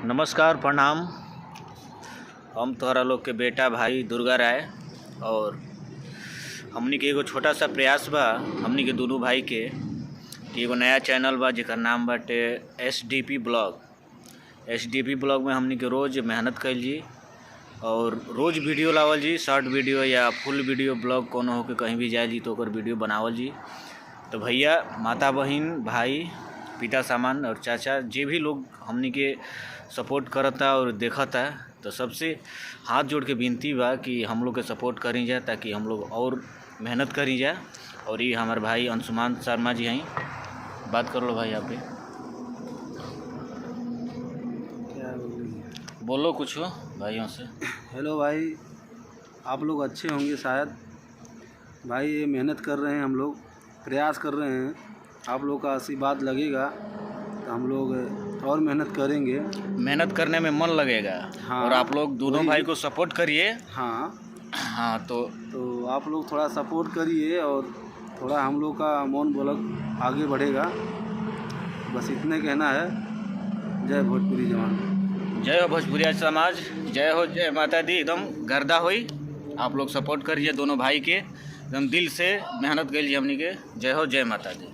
नमस्कार प्रणाम। हम तोहरा लोग के बेटा भाई दुर्गा राय और हमनी के एगो छोटा सा प्रयास बा हमनी के दोनों भाई के कि एगो नया चैनल बा जेकर नाम बाटे एसडीपी ब्लॉग में हमनी के रोज़ मेहनत कैल जी और रोज़ वीडियो लावल जी, शॉर्ट वीडियो या फुल वीडियो ब्लॉग कोनो हो के कहीं भी जाए जी तो ओकर वीडियो बनावल जी। तो भैया, माता बहन, भाई, पिता सामान और चाचा जे भी लोग हमनी के सपोर्ट करता और देखता, तो सबसे हाथ जोड़ के विनती बा कि हम लोग के सपोर्ट करी जाए ताकि हम लोग और मेहनत करी जाए। और ये हमारे भाई अंशुमान शर्मा जी हैं, बात कर लो भाई। आप भी बोलो कुछ हो भाइयों से। हेलो भाई, आप लोग अच्छे होंगे शायद। भाई ये मेहनत कर रहे हैं, हम लोग प्रयास कर रहे हैं, आप लोग का आशीर्वाद लगेगा तो हम लोग और मेहनत करेंगे। मेहनत करने में मन लगेगा। हाँ, और आप लोग दोनों भाई को सपोर्ट करिए। हाँ तो आप लोग थोड़ा सपोर्ट करिए और थोड़ा हम लोग का मौन ब्लॉग आगे बढ़ेगा। बस इतने कहना है। जय भोजपुरी जवान, जय हो भोजपुरिया समाज, जय हो, जय माता दी। एकदम गर्दा होई, आप लोग सपोर्ट करिए दोनों भाई के, एकदम दिल से मेहनत करिए हमनी के। जय हो, जय माता दी।